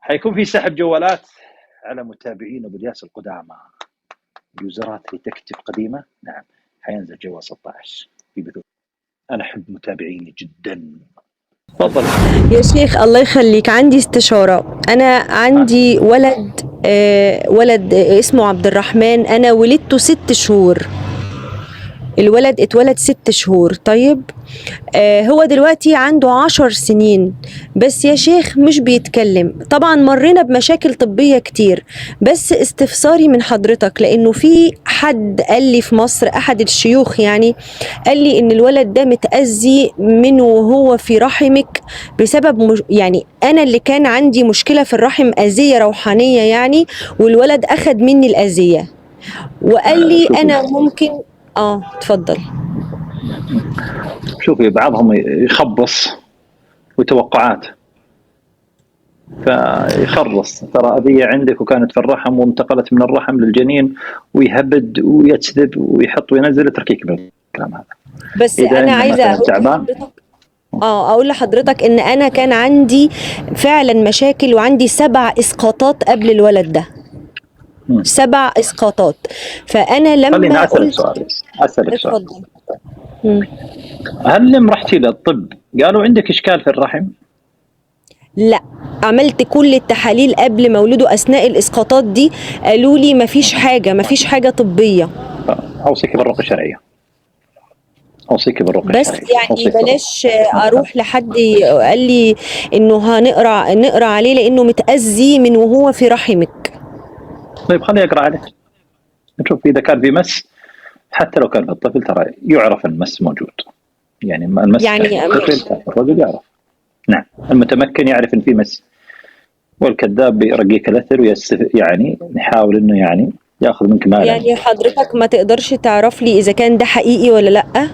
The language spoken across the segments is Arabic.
حيكون في سحب جوالات على متابعين ابو الياس القدامى، يوزرات لتكتب قديمه. نعم، حينزل جوال 16 في بثوث. انا احب متابعيني جدا. تفضل يا شيخ الله يخليك، عندي استشارة. أنا عندي ولد اسمه عبد الرحمن. أنا ولدته 6 شهور. الولد اتولد 6 شهور. طيب هو دلوقتي عنده 10 سنين، بس يا شيخ مش بيتكلم. طبعا مرينا بمشاكل طبية كتير، بس استفساري من حضرتك، لأنه في حد قال لي في مصر، أحد الشيوخ يعني، قال لي إن الولد ده متأذي من وهو في رحمك بسبب يعني أنا اللي كان عندي مشكلة في الرحم، أذية روحانية يعني، والولد أخد مني الأذية وقال لي شوفي أنا ممكن. اتفضل. شوفي بعضهم يخبص وتوقعات، فيخرص ترى أذية عندك وكانت في الرحم وانتقلت من الرحم للجنين، ويهبد ويجذب ويحط وينزل. تركيك من الكلام هذا. بس إذا أنا إنه عايزة مثلا أقول تعبان، لحضرتك اقول لحضرتك ان انا كان عندي فعلا مشاكل، وعندي 7 اسقاطات قبل الولد ده. 7 اسقاطات. فانا خليني لما أسألك قلت. سؤال. أسألك سؤال، اتفضل. مم. هل لما رحتي للطب قالوا عندك إشكال في الرحم؟ لا، عملت كل التحاليل قبل مولوده اثناء الاسقاطات دي، قالوا لي مفيش حاجه طبيه. أوصيك بالرقية الشرعية. أوصيك بالرقية بس الشرعية. يعني أوصيك بالرقية. بلاش اروح لحد قال لي انه نقرا عليه لانه متاذي من وهو في رحمك. طيب خليه يقرأ عليه، نشوف إذا كان في مس. حتى لو كان في الطفل ترى يعرف المس موجود، يعني المس يعني في الطفل الرجل يعرف. نعم، المتمكن يعرف إن في مس، والكذاب بيرقيك الأثر يعني نحاول إنه يعني ياخذ منك مالا. يعني حضرتك ما تقدرش تعرف لي اذا كان ده حقيقي ولا لا؟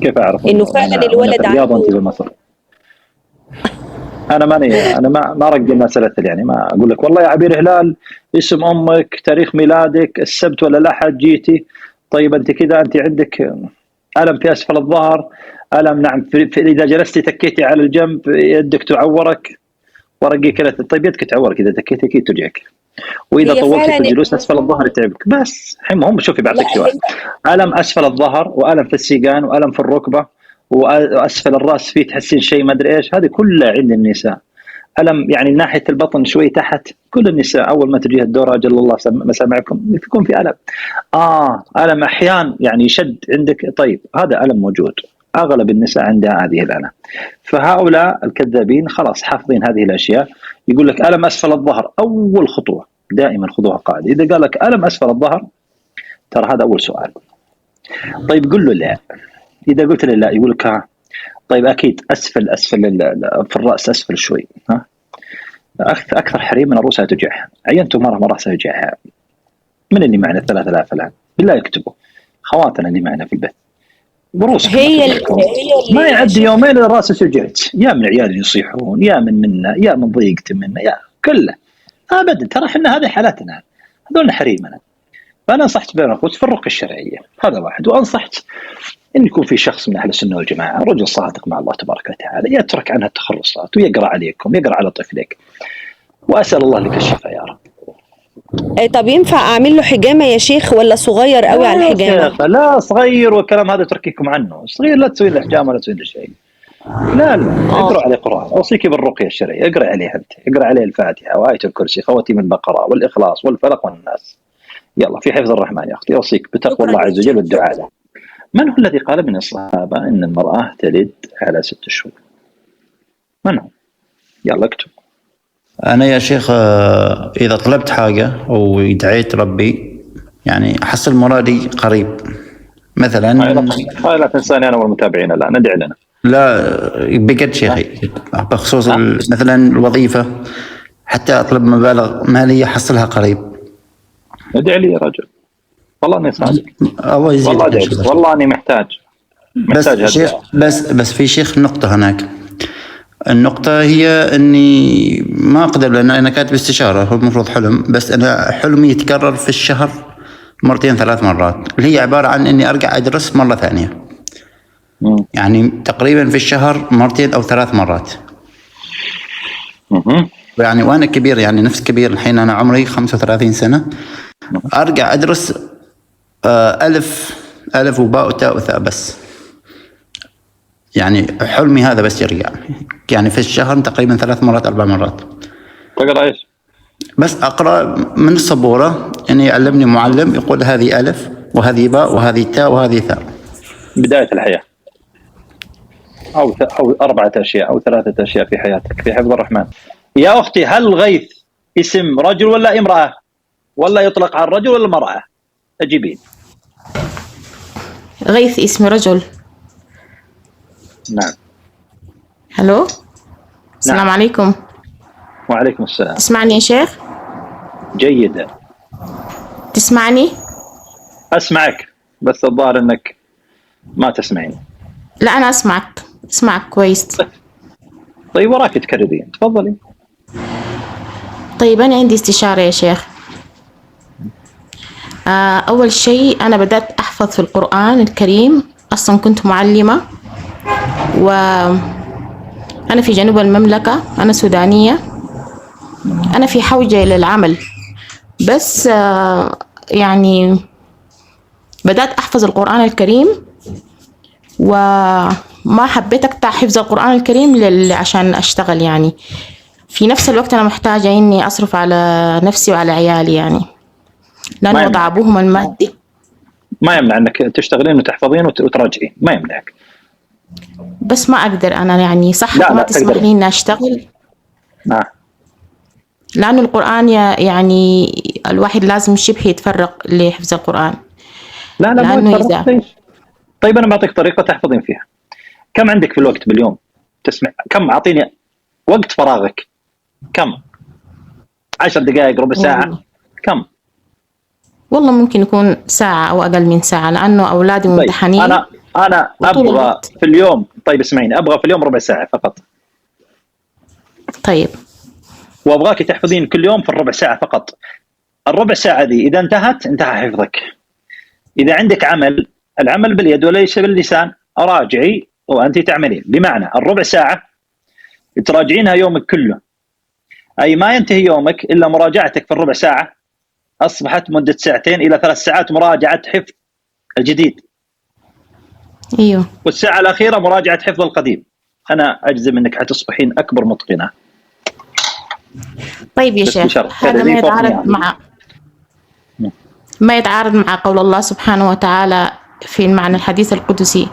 كيف أعرف انه والله؟ فعلا أنا في الولد الرياض وأنت عنده. بمصر. أنا ما أرقي الناس الأثر، يعني ما أقول لك والله يا عبير هلال اسم أمك تاريخ ميلادك السبت ولا الأحد جيتي. طيب أنت كذا أنت عندك ألم في أسفل الظهر، ألم نعم إذا جلستي تكيتي على الجنب يدك تعورك ورقيك الأثر. طيب يدك تعورك إذا تكيتي أكيد ترجعك، واذا هي طولتي فعلا في الجلوس اسفل الظهر يتعبك. بس هم شوفي لا بعطيك هي. سؤال. الم اسفل الظهر والم في السيقان والم في الركبه واسفل الراس فيه تحسين شيء ما ادري ايش، هذه كلها عند النساء. الم يعني ناحيه البطن شوي تحت، كل النساء اول ما تجيها الدوره اجل الله مسامعكم يكون في الم. الم احيان يعني يشد عندك. طيب هذا الم موجود، اغلب النساء عندها هذه الالم. فهؤلاء الكذابين خلاص حافظين هذه الاشياء. يقول لك الم اسفل الظهر، اول خطوه دائما خذوها قاعده، اذا قال لك الم اسفل الظهر ترى هذا اول سؤال. طيب قل له لا. اذا قلت له لا يقول لك ها. طيب اكيد اسفل في الراس اسفل شوي. ها اكثر حريم من رؤوسها توجعها. عينتوا مره راسها يوجعها. من اللي معنا 3000 الان بالله يكتبوا خواتنا اللي معنا في البث بروسكم هي ما اللي يعدي يومين راسه سجعت، يا من عيالي يصيحون يا من منا يا من ضيقت منا يا كله ابدا. ترى احنا هذه حالاتنا، هذول حريمنا. فانا نصحت بين اخوتي في الرقيه الشرعيه، هذا واحد. وانصحت ان يكون في شخص من اهل السنه والجماعه رجل صادق مع الله تبارك وتعالى يترك عنها التخرصات ويقرا عليكم يقرا على طفلك، واسال الله لك الشفاء يا رب. طب ينفع اعمل له حجامه يا شيخ ولا صغير قوي على الحجامه؟ لا صغير والكلام هذا تركيكم عنه. صغير لا تسوي له حجامه ولا تسوي له شيء. لا اقرأ عليه قرآن. أوصيك بالرقية الشرعية، اقرأ عليه أنت، اقرأ عليه الفاتحة وآية الكرسي خواتيم البقرة والإخلاص والفلق والناس. يلا في حفظ الرحمن يا أختي. أوصيك بتقوى الله عز وجل والدعاء له. من هو الذي قال من الصحابة إن المرأة تلد على 6 شهور؟ من هو؟ يلا اكتب. أنا يا شيخ إذا طلبت حاجة أو دعيت ربي يعني أحصل مرادي قريب مثلا. هاي لا تنساني أنا والمتابعين الآن ندعي لنا. لا بجد شيخي بخصوص مثلا الوظيفة، حتى أطلب مبالغ مالية أحصلها قريب. ادعي لي يا رجل، والله اني صادق. الله يزيدك. والله اني محتاج شيخ. بس في شيخ نقطة هناك. النقطة هي اني ما اقدر، لان انا كاتب استشارة، هو المفروض حلم، بس انا حلمي يتكرر في الشهر 2 3 مرات، اللي هي عبارة عن اني ارجع ادرس مرة ثانية. يعني تقريبا في الشهر 2 أو 3 مرات. يعني وأنا كبير، يعني نفس كبير الحين، أنا عمري 35 سنة، أرجع أدرس ألف وباء وتاء وثاء بس. يعني حلمي هذا بس يرجع، يعني في الشهر تقريبا 3 مرات 4 مرات. تقرأ إيش؟ بس أقرأ من السبورة، يعني يعلمني معلم يقول هذه ألف وهذه باء وهذه تاء وهذه ثاء. بداية الحياة، أو 4 أشياء أو 3 أشياء في حياتك في حفظ الرحمن. يا أختي، هل غيث اسم رجل ولا امرأة، ولا يطلق على الرجل ولا المرأة؟ أجيبين. غيث اسم رجل. نعم. هلو، السلام عليكم. وعليكم السلام. تسمعني يا شيخ؟ جيدا. تسمعني؟ أسمعك، بس الظاهر أنك ما تسمعين. لا أنا أسمعك كويس. طيب وراك تكررين، تفضلي. طيب أنا عندي استشارة يا شيخ. أول شيء أنا بدأت أحفظ في القرآن الكريم، أصلا كنت معلمة، وأنا في جنوب المملكة، أنا سودانية. أنا في حوجة إلى العمل، بس يعني بدأت أحفظ القرآن الكريم، وما حبيت أقطع حفظ القرآن الكريم عشان أشتغل. يعني في نفس الوقت أنا محتاجة إني أصرف على نفسي وعلى عيالي، يعني لأن وضع أبوهم المادي ما يمنع أنك تشتغلين وتحفظين وتراجعين، ما يمنعك. بس ما أقدر أنا، يعني صح ما تسمح لي إني أشتغل. لأن القرآن يعني الواحد لازم شبه يتفرغ لحفظ القرآن. لا مو يتفرغ. طيب أنا بعطيك طريقة تحفظين فيها. كم عندك في الوقت باليوم تسمع؟ كم؟ أعطيني وقت فراغك كم؟ 10 دقائق، ربع ساعة، كم؟ والله ممكن يكون ساعة أو أقل من ساعة، لأنه أولادي ممتحنين. أنا أبغى في اليوم، طيب اسمعيني، أبغى في اليوم ربع ساعة فقط. طيب. وأبغاك تحفظين كل يوم في الربع ساعة فقط. الربع ساعة دي إذا انتهى حفظك. إذا عندك العمل باليد وليس باللسان، أراجعي وأنت تعملين. بمعنى الربع ساعة تراجعينها يومك كله، أي ما ينتهي يومك إلا مراجعتك في الربع ساعة، أصبحت مدة 2 إلى 3 ساعات مراجعة حفظ الجديد. أيوه. والساعة الأخيرة مراجعة حفظ القديم. أنا أجزم أنك حتصبحين أكبر متقنة. طيب يا شيخ، هذا ما يتعارض مع قول الله سبحانه وتعالى في المعنى الحديث القدسي: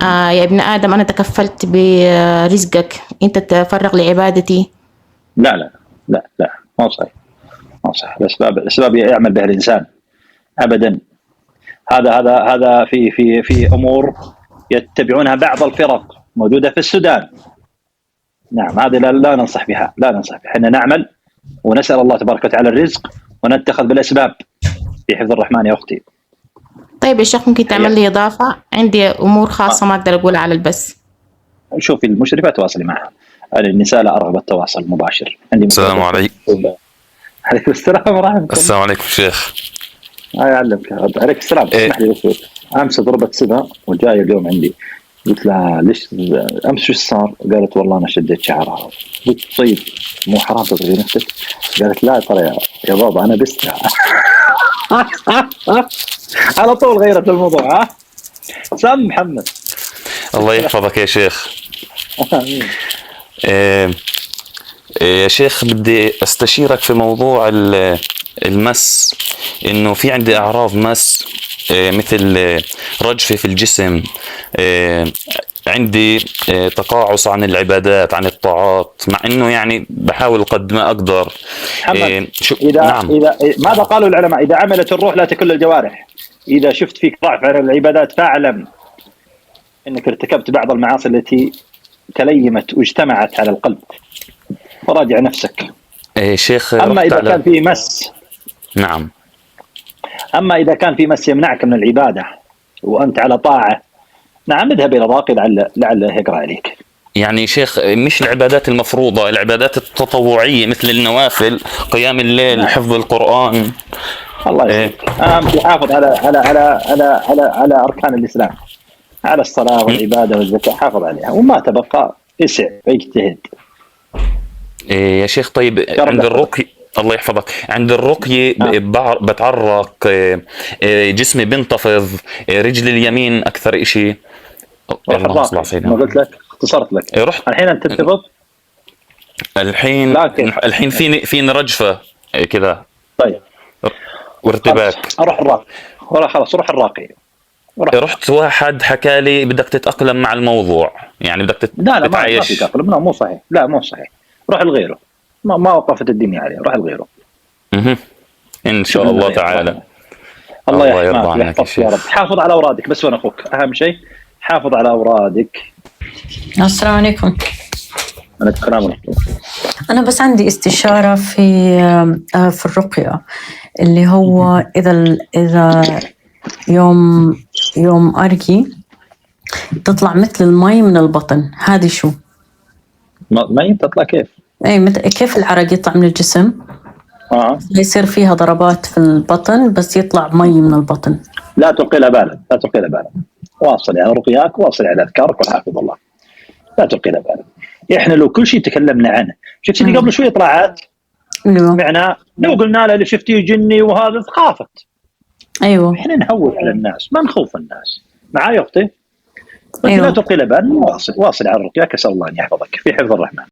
يا ابن آدم أنا تكفلت برزقك، أنت تفرغ لعبادتي. لا ما صحيح. الأسباب يعمل بها الإنسان أبدا. هذا في أمور يتبعونها بعض الفرق موجودة في السودان. نعم، هذه لا ننصح بها، احنا نعمل ونسأل الله تبارك وتعالى الرزق ونتخذ بالأسباب في حفظ الرحمن يا أختي. طيب يا شيخ، ممكن تعمل لي إضافة؟ عندي أمور خاصة ما أقدر أقولها على البث. شوفي المشرفة تواصلي معها. النساء لا أرغب التواصل مباشر. السلام عليكم. عليكم السلام ورحمة الله. السلام عليكم شيخ. يعلمك. عليك السلام. اسمح لي بس، أمس ضربت سبا وجاي اليوم عندي. قلت لها ليش أمس شو صار؟ قالت والله أنا شديت شعرها. قلت طيب مو حرام تضربي نفسك؟ قالت لا ترى يا بابا أنا بستها. على طول غيرت الموضوع. سام محمد. الله يحفظك يا شيخ. يا شيخ، بدي استشيرك في موضوع المس، انه في عندي اعراض مس مثل رجفة في الجسم، عندي تقاعس عن العبادات عن الطاعات، مع انه يعني بحاول قد ما اقدر. إذا ماذا قالوا العلماء؟ اذا عملت الروح لا تكل الجوارح. اذا شفت فيك ضعف عن العبادات فاعلم انك ارتكبت بعض المعاصي التي تليمت واجتمعت على القلب، وراجع نفسك. شيخ، اما اذا كان في مس. نعم. اما اذا كان في مس يمنعك من العباده وانت على طاعه، نعم اذهب الى ضاقي لعله يقرا عليك. يعني شيخ، مش العبادات المفروضة، العبادات التطوعية مثل النوافل، قيام الليل، نعم. حفظ القرآن. الله يسلمك. حافظ على أركان الإسلام، على الصلاة والعبادة والزكاة، حافظ عليها، وما تبقى اسع اجتهد. يا شيخ طيب عند الرقي، الله يحفظك، عند الرقية بتعرق، جسمي بنتفض، رجلي اليمين أكثر إشي. اللهم صل على سيدنا. ما قلت لك اختصرت لك. رحت الحين أنت تنتفض. الحين فيني رجفة كذا. طيب وارتباك. أروح الراقي. خلاص روح الراقي. رحت واحد حكى لي بدك تتأقلم مع الموضوع، يعني بدك تتعايش. لا ما في تأقلم، لا مو صحيح، لا مو صحيح. روح لغيره، ما وقفت الدنيا عليه، روح لغيره. إن شاء الله تعالى. الله يحفظك ويحفظك يا رب. حافظ على أورادك بس، وأنا أخوك أهم شيء حافظ على أورادك. السلام عليكم. السلام. أنا بس عندي استشارة في الرقية، اللي هو إذا يوم أرقي تطلع مثل المي من البطن، هذه شو؟ مي تطلع كيف؟ كيف العرق يطلع من الجسم؟ يصير فيها ضربات في البطن بس يطلع مي من البطن. لا تلقي بالا. واصل يعني رقياك، واصل على أذكارك وحافظ الله. لا تلقي بالا. إحنا لو كل شيء تكلمنا عنه، شفت اللي قبل شوي طلعت معناه لو قلنا لها اللي شفتيه جني وهذا خافت. أيوة. إحنا نهول على الناس، ما نخوف الناس. معاي أختي؟ لا تلقي بالا. واصل على رقياك. أسأل الله أن يحفظك في حفظ الرحمن.